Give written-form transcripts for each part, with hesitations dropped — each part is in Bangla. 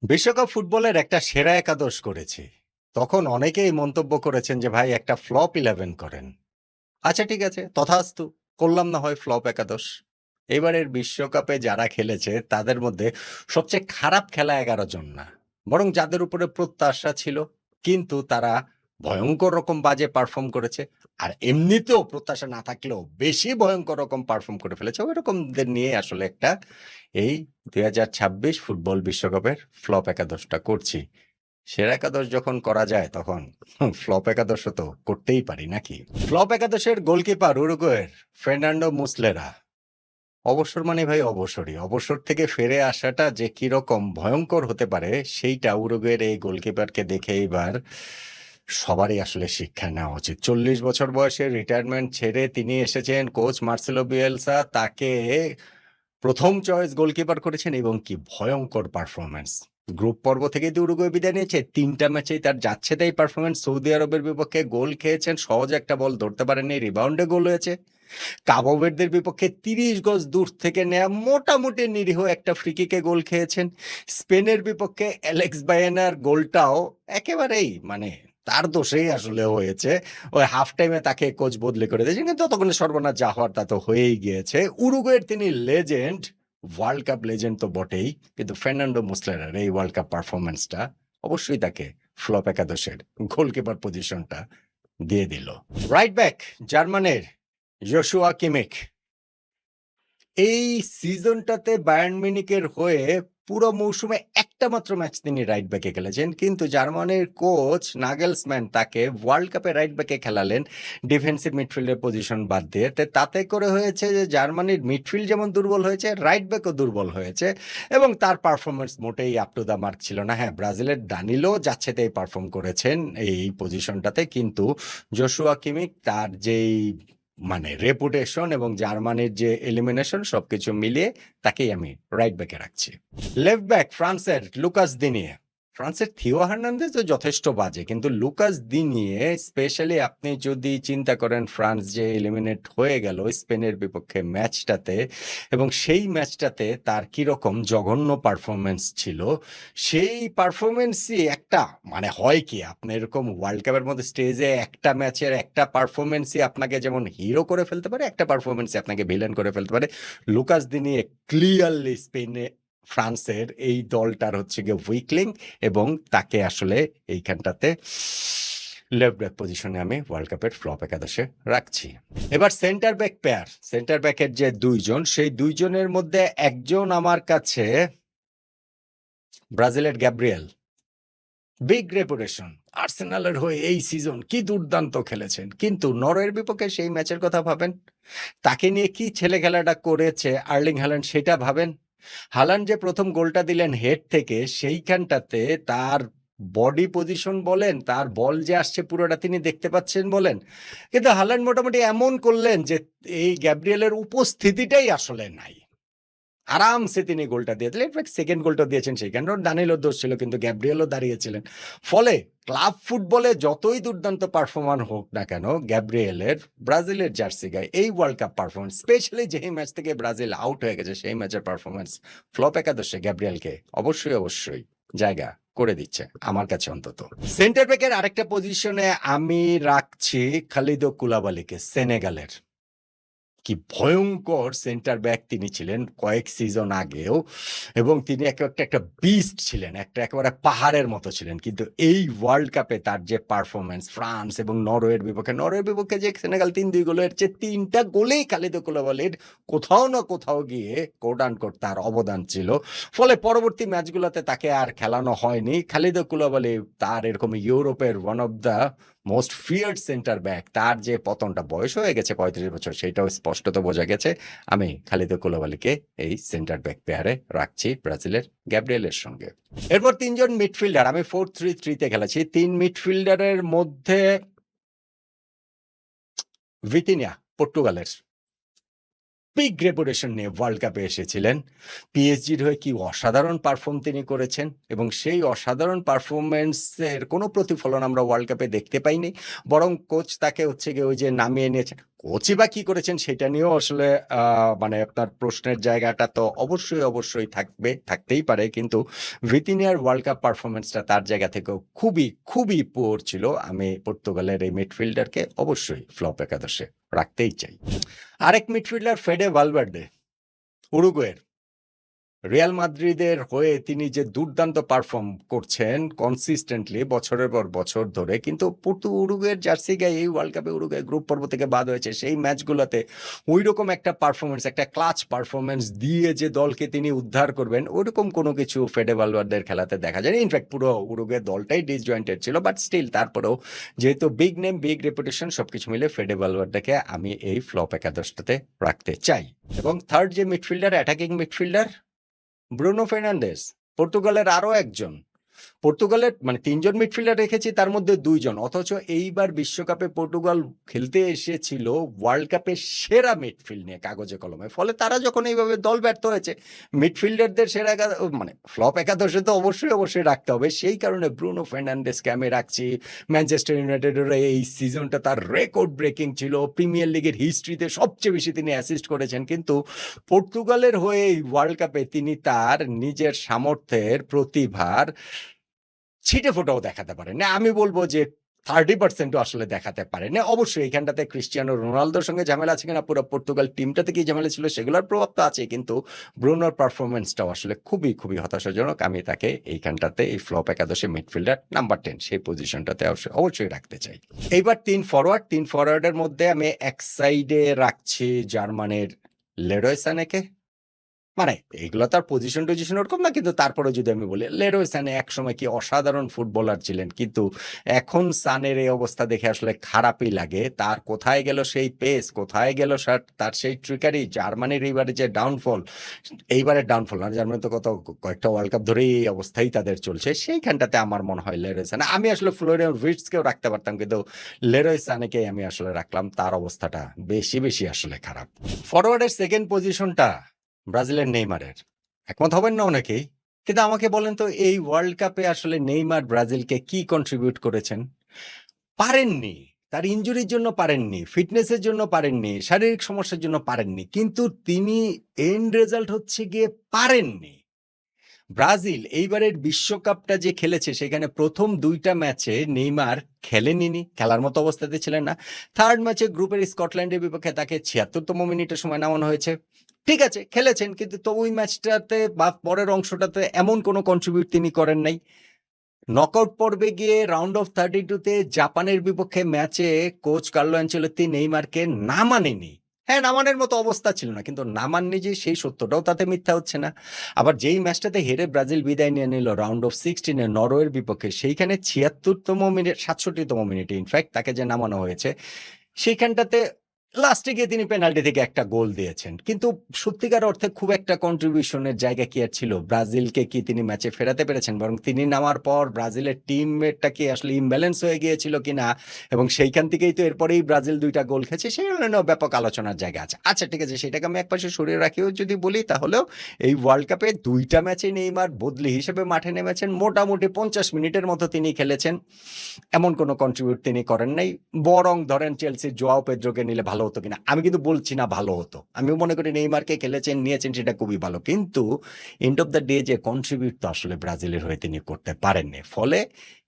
বিশ্বকাপ ফুটবলের একটা সেরা একাদশ করেছি। তখন অনেকেই মন্তব্য করেছেন যে, "ভাই একটা ফ্লপ 11 করেন।" আচ্ছা ঠিক আছে, তথাস্তু। করলাম না হয় ফ্লপ একাদশ। এবারের বিশ্বকাপে যারা খেলেছে তাদের মধ্যে সবচেয়ে খারাপ খেলা ১১ জন না। বরং যাদের উপরে প্রত্যাশা ছিল কিন্তু তারা ভয়ংকর রকম বাজে পারফর্ম করেছে। আর এমনিতেও প্রত্যাশা না থাকলেও বেশি ভয়ংকর রকম পারফর্ম করে ফেলেছে। ওইরকমদের নিয়ে আসলে একটা এই ২০২৬ ফুটবল বিশ্বকাপের ফ্লপ একাদশটা করছি। সেরা একাদশ যখন করা যায় তখন ফ্লপ একাদশও তো করতেই পারি নাকি? ফ্লপ একাদশের গোলকিপার উরুগুয়ের ফার্নান্ডো মুসলেরা। অবসর মানে ভাই অবসরই। অবসর থেকে ফিরে আসাটা যে কিরকম ভয়ংকর হতে পারে সেইটা উরুগুয়ের এই গোলকিপারকে দেখে এবার সবারই আসলে শিক্ষা নেওয়া উচিত। ৪০ বছর বয়সে রিটায়ারমেন্ট ছেড়ে তিনি এসেছেন, কোচ মার্সেলো বিয়েলসা তাকে ১ম চয়েস গোলকিপার করেছেন এবং কি ভয়ংকর পারফরম্যান্স। গ্রুপ পর্ব থেকেই তো উরুগুয়ে বিদায় নিয়েছে। ৩ টা ম্যাচেই তার যাচ্ছে তাই পারফরম্যান্স। সৌদি আরবের বিপক্ষে গোল খেয়েছেন, সহজে একটা বল ধরতে পারেননি, রিবাউন্ডে গোল হয়েছে। কাবো ভের্দের বিপক্ষে ৩০ গজ দূর থেকে নেয়া মোটামুটি নিরীহ একটা ফ্রি কিকে গোল খেয়েছেন। স্পেনের বিপক্ষে অ্যালেক্স বায়েনার গোলটাও একেবারেই মানে তার দোষেই আসলে হয়েছে। ওই হাফ টাইমে তাকে কোচ বদলি করে দিয়েছেন। কিন্তু ততক্ষণে সর্বনাশ যা হওয়ার তা তো হয়েই গিয়েছে। উরুগুয়ের তিনি লেজেন্ড, ওয়ার্ল্ড কাপ লেজেন্ড তো বটেই। কিন্তু ফার্নান্ডো মুসলেরার এই ওয়ার্ল্ড কাপ পারফরম্যান্সটা অবশ্যই তাকে ফ্লপ একাদশের গোলকিপার পজিশনটা দিয়ে দিল। রাইট ব্যাক জার্মানির জোশুয়া কিমিখ এই সিজনটাতে বায়ার্ন মিউনিখের হয়ে পুরো মৌসুমে একটা মাত্র ম্যাচ তিনি রাইট ব্যাকে খেলেছেন। কিন্তু জার্মানির কোচ নাগেলসম্যান তাকে ওয়ার্ল্ড কাপে রাইট ব্যাকে খেলালেন ডিফেন্সিভ মিডফিল্ডের পজিশন বাদ দিয়ে। তাতে করে হয়েছে যে জার্মানির মিডফিল্ড যেমন দুর্বল হয়েছে, রাইট ব্যাকও দুর্বল হয়েছে এবং তার পারফরম্যান্স মোটেই আপ টু দ্য মার্ক ছিল না। হ্যাঁ, ব্রাজিলের দানিলো যাচ্ছেতাই পারফর্ম করেছেন এই পজিশনটাতে, কিন্তু জোশুয়া কিমিখ তার যেই মানে রেপুটেশন এবং জার্মানির যে এলিমিনেশন সবকিছু মিলিয়ে তাকেই আমি রাইট ব্যাকে রাখছি। লেফট ব্যাক ফ্রান্সের লুকাস দিনিয়ে। ফ্রান্সের থিও হার্নান্দেজও যথেষ্ট বাজে, কিন্তু লুকাস দিনিয়ে স্পেশালি আপনি যদি চিন্তা করেন ফ্রান্স যে এলিমিনেট হয়ে গেল স্পেনের বিপক্ষে ম্যাচটাতে এবং সেই ম্যাচটাতে তার কিরকম জঘন্য পারফরমেন্স ছিল, সেই পারফরমেন্সই একটা মানে হয় কি আপনি এরকম ওয়ার্ল্ড কাপের মধ্যে স্টেজে একটা ম্যাচের একটা পারফরমেন্সই আপনাকে যেমন হিরো করে ফেলতে পারে, একটা পারফরমেন্সই আপনাকে ভিলেন করে ফেলতে পারে। লুকাস দিনিয়ে ক্লিয়ারলি স্পেনে ফ্রান্সের এই দলটার হচ্ছে গিয়ে উইকলিং এবং তাকে আসলে এইখানটাতে লেফট ব্যাক পজিশনে আমি ওয়ার্ল্ড কাপের ফ্লপ একাদশে রাখছি। এবার সেন্টার ব্যাক পেয়ার, সেন্টার ব্যাকের যে দুইজন, সেই দুইজনের মধ্যে একজন আমার কাছে ব্রাজিলের গ্যাব্রিয়েল। বিগ রেপুটেশন, আর্সেনালের হয়ে এই সিজন কি দুর্দান্ত খেলেছেন, কিন্তু নরওয়ের বিপক্ষে সেই ম্যাচের কথা ভাবেন, তাকে নিয়ে কি ছেলে খেলাটা করেছে আর্লিং হ্যালান্ড সেটা ভাবেন। হালান্ড যে প্রথম গোলটা দিলেন হেড থেকে, সেইখানটাতে তার বডি পজিশন বলেন, তার বল যে আসছে পুরোটা তিনি দেখতে পাচ্ছেন বলেন, কিন্তু হালান্ড মোটামুটি এমন করলেন যে এই গ্যাব্রিয়েলের উপস্থিতিটাই আসলে নাই। আরামসে তিনি গোলটা দিয়ে দিলেন। ইনফ্যাক্ট সেকেন্ড গোলটা দিয়েছেন সেখানেও দানিলোর দোষ ছিল, কিন্তু গ্যাব্রিয়েলও দাঁড়িয়েছিলেন। ফলে ক্লাব ফুটবলে যতই দুর্দান্ত পারফরম্যান্স হোক না কেন, গ্যাব্রিয়েলের ব্রাজিলের জার্সি গায়ে এই ওয়ার্ল্ড কাপ পারফরম্যান্স, স্পেশালি যেই ম্যাচ থেকে ব্রাজিল আউট হয়ে গেছে সেই ম্যাচের পারফরম্যান্স ফ্লপ একাদশে গ্যাব্রিয়েলকে অবশ্যই জায়গা করে দিচ্ছে আমার কাছে অন্তত। সেন্টার ব্যাকের আরেকটা পজিশনে আমি রাখছি খালিদো কুলাবালিকে, সেনেগালের। কি ভয়ঙ্কর সেন্টার ব্যাক তিনি ছিলেন কয়েক সিজন আগেও, এবং তিনি একটা বিস্ট ছিলেন, একেবারে পাহাড়ের মতো ছিলেন। কিন্তু এই ওয়ার্ল্ড কাপে তার যে পারফরমেন্স ফ্রান্স এবং নরওয়ের বিপক্ষে যে সেনেগাল ৩-২ গোলের চেয়ে ৩টা গোলেই খালিদো কুলাবালির কোথাও না কোথাও গিয়ে কোট আনকোট তার অবদান ছিল। ফলে পরবর্তী ম্যাচগুলোতে তাকে আর খেলানো হয়নি। খালিদো কুলাবালি তার এরকম ইউরোপের one of the most feared centre back, তার যে পতনটা, বয়স হয়ে গেছে ৩৫ বছর, সেটাও স্পষ্টত বোঝা গেছে। আমি খালিদো কুলাবালিকে এই সেন্টার ব্যাক পেয়ারে রাখছি ব্রাজিলের গ্যাব্রিয়েলের সঙ্গে। এরপর ৩ জন মিডফিল্ডার, আমি 4-3-3 তে খেলেছি। ৩ মিডফিল্ডারের মধ্যে ভিতিনিয়া পর্তুগালের বিগ রেপুটেশন নিয়ে ওয়ার্ল্ড কাপে এসেছিলেন। পিএসজির হয়ে কি অসাধারণ পারফর্ম তিনি করেছেন এবং সেই অসাধারণ পারফরম্যান্সের কোনো প্রতিফলন আমরা ওয়ার্ল্ড কাপে দেখতে পাইনি। বরং কোচ তাকে হচ্ছে গিয়ে ওই যে নামিয়ে নিয়েছেন। কোচই বা কি করেছেন সেটা নিয়েও আসলে মানে আপনার প্রশ্নের জায়গাটা তো অবশ্যই থাকতেই পারে। কিন্তু ভিতিনিয়ার ওয়ার্ল্ড কাপ পারফরম্যান্সটা তার জায়গা থেকেও খুবই পুয়ার ছিল। আমি পর্তুগালের এই মিডফিল্ডারকে অবশ্যই ফ্লপ একাদশে রাখতেই চাই। আরেক মিডফিল্ডার ফেডে ভালভার্দে, উরুগুয়ের। রিয়াল মাদ্রিদের হয়ে তিনি যে দুর্দান্ত পারফর্ম করছেন কনসিস্টেন্টলি বছরের পর বছর ধরে, কিন্তু উরুগুয়ের জার্সি গায়ে এই ওয়ার্ল্ড কাপে উরুগুয়ে গ্রুপ পর্ব থেকে বাদ হয়েছে। সেই ম্যাচগুলোতে ওই রকম একটা পারফরমেন্স, একটা ক্লাচ পারফরমেন্স দিয়ে যে দলকে তিনি উদ্ধার করবেন, ওইরকম কোনো কিছু ফেডে ভালভার্দের খেলাতে দেখা যায়। ইনফ্যাক্ট পুরো উরুগুয়ের দলটাই ডিসজয়েন্টেড ছিল, বাট স্টিল তারপরেও যেহেতু বিগ নেম, বিগ রেপুটেশন, সবকিছু মিলে ফেডে ভালভার্দেকে আমি এই ফ্লপ একাদশটাতে রাখতে চাই। এবং থার্ড যে midfielder, attacking midfielder, Bruno Fernandes, পর্তুগালের আরো একজন। পর্তুগালের মানে ৩ জন মিডফিল্ডার রেখেছি, তার মধ্যে ২ জন, অথচ এইবার বিশ্বকাপে পর্তুগাল খেলতে এসেছিল ওয়ার্ল্ড কাপের সেরা মিডফিল্ড নিয়ে কাগজে কলমে। ফলে তারা যখন এইভাবে দল ব্যর্থ হয়েছে, মিডফিল্ডারদের সেরা মানে ফ্লপ একাদশে তো অবশ্যই রাখতে হবে। সেই কারণে ব্রুনো ফার্নান্ডেজকে আমি রাখছি। ম্যানচেস্টার ইউনাইটেডের এই সিজনটা তার রেকর্ড ব্রেকিং ছিল। প্রিমিয়ার লিগের হিস্ট্রিতে সবচেয়ে বেশি তিনি অ্যাসিস্ট করেছেন, কিন্তু পর্তুগালের হয়ে এই ওয়ার্ল্ড কাপে তিনি তার নিজের সামর্থ্যের প্রতিভার ছিটে ফোটাও দেখাতে পারেন না। আমি বলবো যে 30%ও আসলে দেখাতে পারেন না। অবশ্যই এইখানটাতে ক্রিস্টিয়ানো রোনালদোর সঙ্গে ঝামেলা আছে কিনা, পুরো পর্তুগাল টিমটাতে কি ঝামেলা ছিল সেগুলোর প্রভাব তো আছে, কিন্তু ব্রুনোর পারফরমেন্সটাও আসলে খুবই হতাশাজনক। আমি তাকে এইখানটাতে এই ফ্লপ একাদশে মিডফিল্ডার নাম্বার 10 সেই পজিশনটাতে অবশ্যই রাখতে চাই। এইবার 3 ফরওয়ার্ডের মধ্যে আমি এক সাইডে রাখছি জার্মানির লেরয় সানেকে। মানে এগুলো তার পজিশন ওরকম না, কিন্তু তারপরে যদি আমি বলি লেরয় সানে একসময় কি অসাধারণ ফুটবলার ছিলেন, কিন্তু এখন সানের এই অবস্থা দেখে আসলে খারাপই লাগে। তার কোথায় গেল সেই পেস, কোথায় গেল তার সেই ট্রিকারি? জার্মানির এইবারে যে ডাউনফল, এইবারের ডাউনফল না, জার্মানি তো কয়েকটা ওয়ার্ল্ড কাপ ধরেই এই অবস্থাই তাদের চলছে। সেইখানটাতে আমার মনে হয় লেরয় সানে, আমি আসলে ফ্লোরিয়ান ভির্টসকেও রাখতে পারতাম, কিন্তু লেরয় সানেকেই আমি আসলে রাখলাম। তার অবস্থাটা বেশি আসলে খারাপ। ফরওয়ার্ডের সেকেন্ড পজিশনটা ব্রাজিলের নেইমারের। একমত হবেন না অনেকেই, কিন্তু আমাকে বলেন তো এই ওয়ার্ল্ড কাপে আসলে নেইমার ব্রাজিলকে কি কন্ট্রিবিউট করেছেন? পারেননি। তার ইনজুরির জন্য পারেননি, ফিটনেসের জন্য পারেননি, শারীরিক সমস্যার জন্য পারেননি, কিন্তু তিনি এন্ড রেজাল্ট হচ্ছে গিয়ে পারেননি। ব্রাজিল এইবারের বিশ্বকাপটা যে খেলেছে সেখানে প্রথম 2টা ম্যাচে নেইমার খেলেনি, খেলার মতো অবস্থাতে ছিলেন না। থার্ড ম্যাচে গ্রুপের স্কটল্যান্ডের বিপক্ষে তাকে ৭৬তম মিনিটের সময় নামানো হয়েছে। ঠিক আছে, খেলেছেন, কিন্তু তো ওই ম্যাচটাতে বা পরের অংশটাতে এমন কোনো কন্ট্রিবিউট তিনি করেন নাই। নকআউট পর্বে গিয়ে রাউন্ড অফ 32-তে জাপানের বিপক্ষে ম্যাচে কোচ কার্লো আনচেলত্তি নেইমারকে নামানেনি। হ্যাঁ, নামানোর মতো অবস্থা ছিল না, কিন্তু নামাননি যে সেই সত্যটাও তাতে মিথ্যা হচ্ছে না। আবার যেই ম্যাচটাতে হেরে ব্রাজিল বিদায় নিয়ে নিল রাউন্ড অফ 16-এ নরওয়ের বিপক্ষে, সেইখানে ৭৬তম মিনিটে ইনফ্যাক্ট তাকে যে নামানো হয়েছে, সেইখানটাতে লাস্টে গিয়ে তিনি পেনাল্টি থেকে একটা গোল দিয়েছেন, কিন্তু সত্যিকার অর্থে খুব একটা কন্ট্রিবিউশনের জায়গা কি আর ছিল? ব্রাজিলকে কি তিনি ম্যাচে ফেরাতে পেরেছেন? বরং তিনি নামার পর ব্রাজিলের টিমমেটটা কি আসলে ইমব্যালেন্স হয়ে গিয়েছিল কিনা, এবং সেইখান থেকেই তো এরপরেই ব্রাজিল 2টা গোল খেয়েছে, সেই জন্য ব্যাপক আলোচনার জায়গা আছে। আচ্ছা ঠিক আছে, সেটাকে আমি একপাশে সরিয়ে রাখিও যদি বলি, তাহলেও এই ওয়ার্ল্ড কাপে 2টা ম্যাচে নেইমার বদলি হিসেবে মাঠে নেমেছেন, মোটামুটি 50 মিনিটের মতো তিনি খেলেছেন, এমন কোনো কন্ট্রিবিউট তিনি করেন নাই। বরং ধরেন চেলসির জোয়াও পেদ্রোকে নিলে ভালো হতো কিনা, আমি কিন্তু বলছি না ভালো হতো, আমি মনে করি নেইমারকে খেলেছেন, নিয়েছেন, সেটা খুবই ভালো, কিন্তু এন্ড অফ দ্য ডে যে কন্ট্রিবিউট তো আসলে ব্রাজিলের হয়ে তিনি করতে পারেননি। ফলে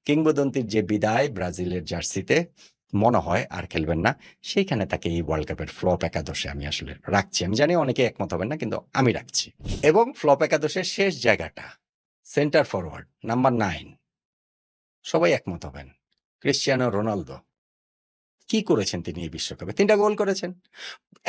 কিংবদন্তির যে বিদায় ব্রাজিলের জার্সিতে, মনে হয় আর খেলবেন না, সেইখানে তাকে এই ওয়ার্ল্ড কাপের ফ্লপ একাদশে আমি আসলে রাখছি। আমি জানি অনেকে একমত হবেন না, কিন্তু আমি রাখছি। এবং ফ্লপ একাদশের শেষ জায়গাটা সেন্টার ফরওয়ার্ড নাম্বার 9, সবাই একমত হবেন, ক্রিস্টিয়ানো রোনালদো। কি করেছেন তিনি এই বিশ্বকাপে? 3টা গোল করেছেন।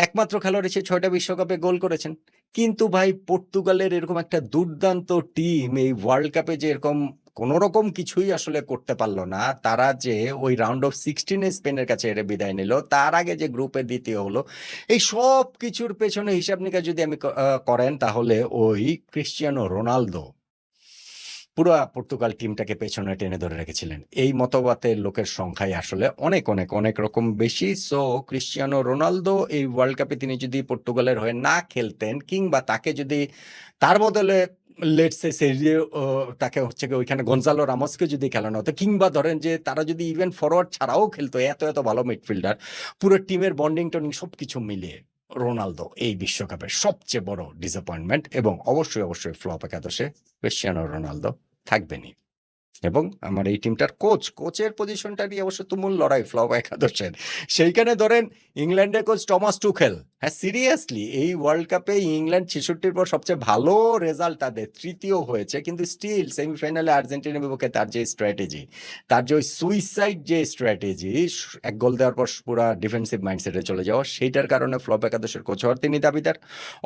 একমাত্র খেলোয়াড় হিসেবে 6টা বিশ্বকাপে গোল করেছেন। কিন্তু ভাই, পর্তুগালের এরকম একটা দুর্দান্ত টিম এই ওয়ার্ল্ড কাপে যে এরকম কোনোরকম কিছুই আসলে করতে পারল না। তারা যে ওই রাউন্ড অফ 16-এ স্পেনের কাছে হেরে বিদায় নিল, তার আগে যে গ্রুপে দ্বিতীয় হলো, এই সব কিছুর পেছনে হিসাব নিকাশ যদি আমি করেন, তাহলে ওই ক্রিস্টিয়ানো রোনালদো পুরো পর্তুগাল টিমটাকে পেছনে টেনে ধরে রেখেছিলেন। এই মতবাদের লোকের সংখ্যাই আসলে অনেক রকম বেশি। সো ক্রিস্টিয়ানো রোনালদো এই ওয়ার্ল্ড কাপে তিনি যদি পর্তুগালের হয়ে না খেলতেন, কিংবা তাকে যদি তার বদলে লেটস সে সেরিও তাকে হচ্ছে গিয়ে ওইখানে গনজালো রামোসকে যদি খেলানো হতো, কিংবা ধরেন যে তারা যদি ইভেন ফরওয়ার্ড ছাড়াও খেলতো, এত ভালো মিডফিল্ডার, পুরো টিমের বন্ডিং-টন্ডিং সবকিছু মিলিয়ে রোনালদো এই বিশ্বকাপের সবচেয়ে বড় ডিসঅ্যাপয়েন্টমেন্ট, এবং অবশ্যই ফ্লপ একাদশে ক্রিশ্চিয়ানো রোনালদো থাকবেনই। এবং আমার এই টিমটার কোচের পজিশনটা নিয়ে অবশ্য তুমুল লড়াই ফ্লপ একাদশের। সেইখানে ধরেন ইংল্যান্ডের কোচ টমাস টুখেল, হ্যাঁ সিরিয়াসলি এই ওয়ার্ল্ড কাপে ইংল্যান্ড ৬৬-র পর সবচেয়ে ভালো রেজাল্ট তাদের, তৃতীয় হয়েছে, কিন্তু স্টিল সেমিফাইনালে আর্জেন্টিনার বিপক্ষে তার যে স্ট্র্যাটেজি, তার যে ওই সুইসাইড যে স্ট্র্যাটেজি, এক গোল দেওয়ার পর পুরো ডিফেন্সিভ মাইন্ডসেটে চলে যাওয়া, সেইটার কারণে ফ্লপ একাদশের কোচ হওয়ার তিনি দাবিদার।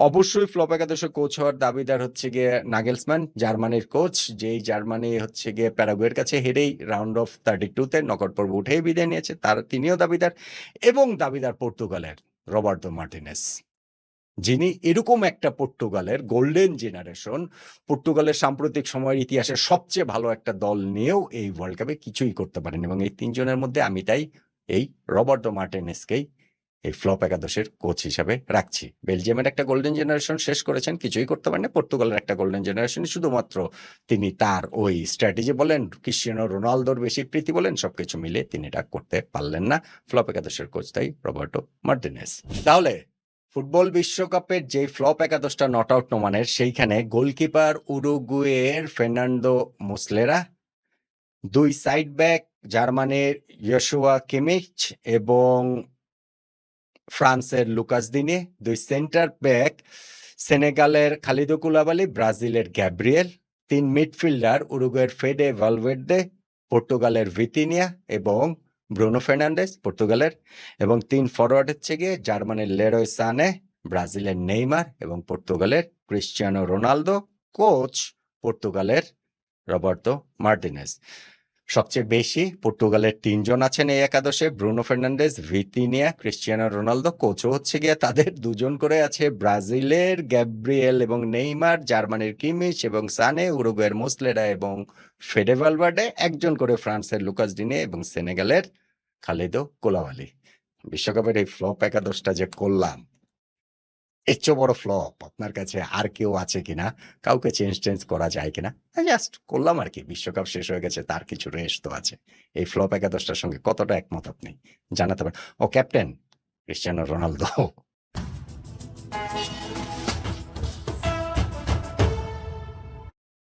অবশ্যই ফ্লপ একাদশের কোচ হওয়ার দাবিদার হচ্ছে গিয়ে নাগেলসম্যান, জার্মানির কোচ, যেই জার্মানি হচ্ছে গিয়ে প্যারাগুয়ের কাছে হেরেই রাউন্ড অফ 32-তে নকআউট পর্ব উঠেই বিদায় নিয়েছে, তিনিও দাবিদার। এবং দাবিদার পর্তুগালের রবার্তো মার্টিনেস, যিনি এরকম একটা পর্তুগালের গোল্ডেন জেনারেশন, পর্তুগালের সাম্প্রতিক সময়ের ইতিহাসের সবচেয়ে ভালো একটা দল নিয়েও এই ওয়ার্ল্ড কাপে কিছুই করতে পারেন। এবং এই তিনজনের মধ্যে আমি তাই এই রবার্তো মার্টিনেসকেই এই ফ্লপ একাদশের কোচ হিসাবে রাখছি। বেলজিয়ামের একটা গোল্ডেন জেনারেশন শেষ করেছেন, কিছুই করতে পারেন না। পর্তুগালের একটা গোল্ডেন জেনারেশন, শুধুমাত্র তিনি তার ওই স্ট্র্যাটেজি বলেন, ক্রিশ্চিয়ানো রোনালদোর বেশি প্রীতি বলেন, সবকিছু মিলে তিনি এটা করতে পারলেন না। ফ্লপ একাদশের কোচ তাই রবার্টো মার্টিনেস। তাহলে ফুটবল বিশ্বকাপের যে ফ্লপ একাদশটা নট আউট নোমানের, সেইখানে গোলকিপার উরুগুয়ের ফার্নান্দো মুসলেরা, দুই সাইড ব্যাক জার্মানির ইয়োশুয়া কিমিচ এবং ফ্রান্সের লুকাস দিনে, দুই সেন্টার ব্যাক সেনেগালের খালিদো কুলাবালি, ব্রাজিলের গ্যাব্রিয়েল, তিন মিডফিল্ডার উরুগুয়ের ফেডে ভালভের্দে, পর্তুগালের ভিতিনিয়া এবং ব্রুনো ফার্নান্ডেস পর্তুগালের, এবং তিন ফরওয়ার্ড হচ্ছে গিয়ে জার্মানির লেরয় সানে, ব্রাজিলের নেইমার এবং পর্তুগালের ক্রিশ্চিয়ানো রোনালদো। কোচ পর্তুগালের রবার্তো মার্টিনেস। সবচেয়ে বেশি পর্তুগালের ৩ জন আছেন এই একাদশে, Bruno Fernandes, Vitinha, Cristiano Ronaldo. কোচও হচ্ছে গিয়ে তাদের ২ জন করে আছে, ব্রাজিলের গ্যাব্রিয়েল এবং নেইমার, জার্মানির কিমিচ এবং সানে, উরুগুয়ের মুসলেরা এবং ফেডে ভালভার্ডে, একজন করে ফ্রান্সের লুকাস দিনে এবং সেনেগালের খালিদো কোলাবালি। বিশ্বকাপের এই ফ্লপ একাদশটা যে করলাম, এর চেয়ে বড় ফ্লপ আপনার কাছে আর কেউ আছে কিনা, কাউকে চেঞ্জ করা যায় কিনা? জাস্ট করলাম আর কি। বিশ্বকাপ শেষ হয়ে গেছে, তার কিছু রেস্ট তো আছে। এই ফ্লপ একাদশটার সঙ্গে কতটা একমত আপনি জানাতে পারেন। ও ক্যাপ্টেন ক্রিশ্চিয়ানো রোনালদো।